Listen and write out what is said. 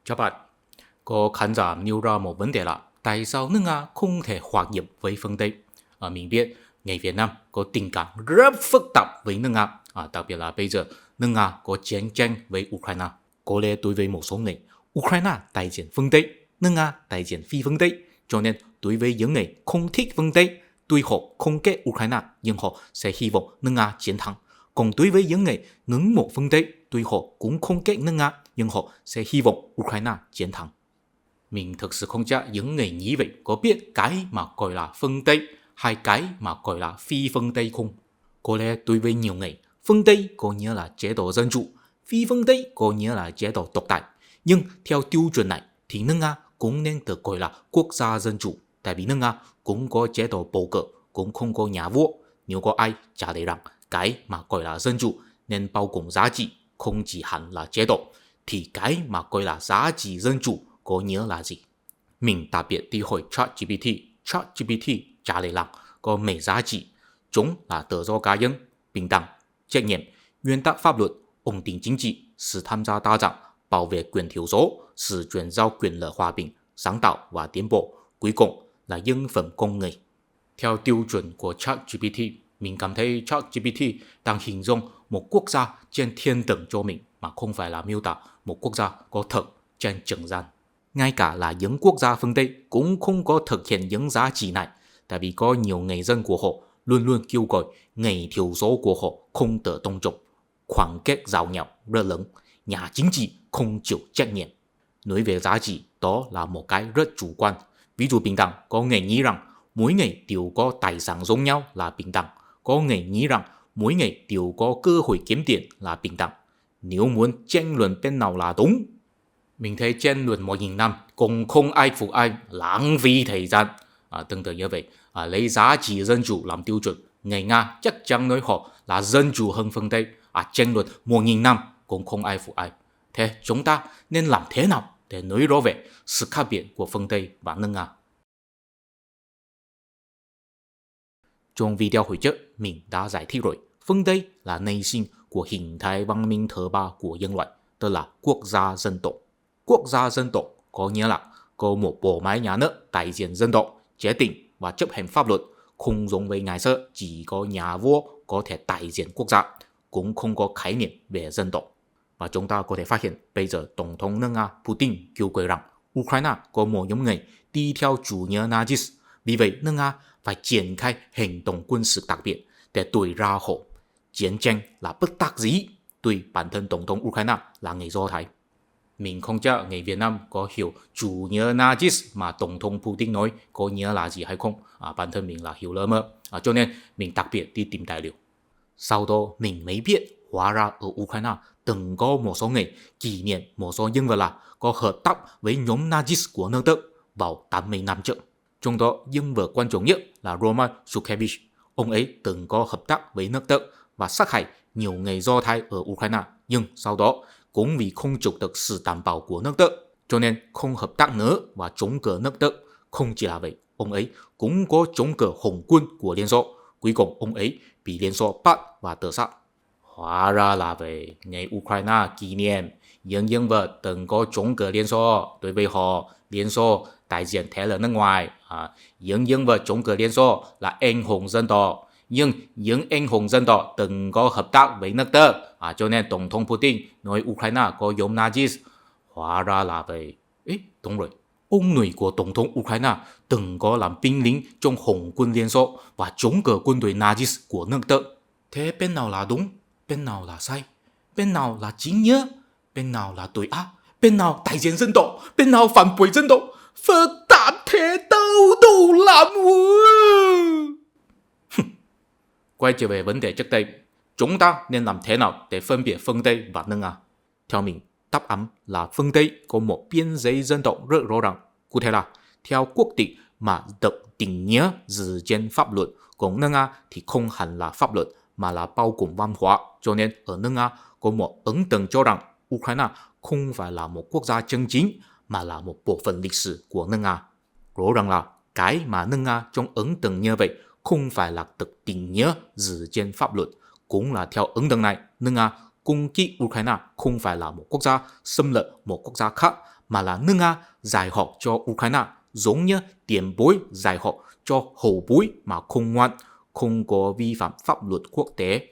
Chào bạn, có khán giả nêu ra một vấn đề là tại sao nước Nga không thể hòa nhập với phương Tây? Mình biết người Việt Nam có tình cảm rất phức tạp với nước Nga, đặc biệt là bây giờ nước Nga có chiến tranh với Ukraine. Có lẽ đối với một số người, Ukraine đại diện phương Tây, nước Nga đại diện phi phương Tây, cho nên đối với những người không thích phương Tây, tuy họ không ghét Ukraine nhưng họ sẽ hy vọng nước Nga chiến thắng. Còn đối với những người ngưỡng mộ phương Tây, tuy họ cũng không ghét nước Nga nhưng họ sẽ hy vọng Ukraine chiến thắng. Mình thực sự không chắc những người như vậy có biết cái mà gọi là phương Tây hay cái mà gọi là phi phương Tây không? Có lẽ đối với nhiều người, phương Tây có nghĩa là chế độ dân chủ, phi phương Tây có nghĩa là chế độ độc tài. Nhưng theo tiêu chuẩn này thì nước Nga cũng nên được gọi là quốc gia dân chủ. Tại vì nước Nga cũng có chế độ bầu cử, cũng không có nhà vua. Nếu có ai trả lời rằng cái mà gọi là dân chủ nên bao gồm giá trị, không chỉ hẳn là chế độ, thì cái mà gọi là giá trị dân chủ có nghĩa là gì? Mình đặc biệt đi hỏi ChatGPT trả lời rằng có mấy giá trị. Chúng là tự do cá nhân, bình đẳng, trách nhiệm, nguyên tắc pháp luật, ổn định chính trị, sự tham gia đa dạng, bảo vệ quyền thiểu số, sự chuyển giao quyền lợi hòa bình, sáng tạo và tiến bộ. Cuối cùng là nhân phẩm con người. Theo tiêu chuẩn của ChatGPT, mình cảm thấy ChatGPT đang hình dung một quốc gia trên thiên đường cho mình mà không phải là miêu tả một quốc gia có thật trên trần gian. Ngay cả là những quốc gia phương Tây cũng không có thực hiện những giá trị này, tại vì có nhiều người dân của họ luôn luôn kêu gọi người thiểu số của họ không được tôn trọng, khoảng cách giàu nghèo rất lớn, nhà chính trị không chịu trách nhiệm. Nói về giá trị, đó là một cái rất chủ quan. Ví dụ bình đẳng, có người nghĩ rằng mỗi người đều có tài sản giống nhau là bình đẳng, có người nghĩ rằng mỗi người đều có cơ hội kiếm tiền là bình đẳng. Nếu muốn tranh luận bên nào là đúng, mình thấy tranh luận 1.000 năm cũng không ai phục ai, lãng phí thời gian. Tương tự như vậy, lấy giá trị dân chủ làm tiêu chuẩn, người Nga chắc chắn nói họ là dân chủ hơn phương Tây. Tranh luận 1.000 năm cũng không ai phục ai. Thế chúng ta nên làm thế nào để nói rõ về sự khác biệt của phương Tây và nước Nga? Trong video hồi trước, mình đã giải thích rồi. Phương Tây là nền sinh của hình thái văn minh thứ ba của nhân loại, tức là quốc gia dân tộc. Quốc gia dân tộc có nghĩa là có một bộ máy nhà nước đại diện dân tộc, chế định và chấp hành pháp luật, không giống với ngày xưa chỉ có nhà vua có thể đại diện quốc gia, cũng không có khái niệm về dân tộc. Và chúng ta có thể phát hiện bây giờ Tổng thống nước Nga Putin kêu gọi rằng Ukraine có một nhóm người đi theo chủ nghĩa Nazis. Vì vậy nước Nga phải triển khai hành động quân sự đặc biệt để đuổi ra họ. Chiến tranh là bất đắc dĩ, tuy bản thân Tổng thống Ukraine là người Do Thái. Mình không chắc người Việt Nam có hiểu chủ nghĩa Nazis mà Tổng thống Putin nói có nghĩa là gì hay không. Bản thân mình là hiểu lơ mơ, cho nên mình đặc biệt đi tìm tài liệu. Sau đó mình mới biết hóa ra ở Ukraine từng có một số người kỷ niệm một số nhân vật là có hợp tác với nhóm Nazis của nước Đức vào 80 năm trước. Trong đó nhân vật quan trọng nhất là Roman Shukevich. Ông ấy từng có hợp tác với nước Đức và sát hại nhiều người Do Thái ở Ukraine, nhưng sau đó cũng vì không chịu được sự đảm bảo của nước Đức cho nên không hợp tác nữa và chống cự nước Đức. Không chỉ là vậy, ông ấy cũng có chống cự Hồng quân của Liên Xô. Cuối cùng ông ấy bị Liên Xô bắt và tự sát. Hóa ra là về ngày Ukraine kỷ niệm những nhân vật từng có chống cự Liên Xô. Đối với họ, Liên Xô đại diện thế lực nước ngoài. Những nhân vật chống cự Liên Xô là anh hùng dân tộc. Nhưng những anh hùng dân tộc từng có hợp tác với nước Đức, cho nên Tổng thống Putin nói Ukraine có nhóm Nazis. Hóa ra là vậy. Đúng rồi. Ông nội của Tổng thống Ukraine từng có làm binh lính trong Hồng quân Liên Xô và chống cự quân đội Nazis của nước Đức. Thế bên nào là đúng? Bên nào là sai? Bên nào là chính nghĩa? Bên nào là tội ác? Bên nào đại diện dân tộc? Bên nào phản bội dân tộc? Phức tạp thế đâu đủ lắm. Quay trở về vấn đề trước đây, chúng ta nên làm thế nào để phân biệt phương Tây và nước Nga? Theo mình, đáp án là phương Tây có một biên giới dân tộc rất rõ ràng. Cụ thể là theo quốc tịch mà được định nghĩa dựa trên pháp luật, còn nước Nga thì không hẳn là pháp luật mà là bao gồm văn hóa. Cho nên ở nước Nga có một ấn tượng cho rằng Ukraine không phải là một quốc gia chân chính mà là một bộ phận lịch sử của nước Nga. Rõ ràng là cái mà nước Nga trong ấn tượng như vậy không phải là được định nghĩa dựa trên pháp luật. Cũng là theo ấn tượng này, nước Nga攻kích Ukraine không phải là một quốc gia xâm lược một quốc gia khác mà là nước Nga giải học cho Ukraine giống như tiền bối giải học cho hậu bối mà không ngoan, không có vi phạm pháp luật quốc tế.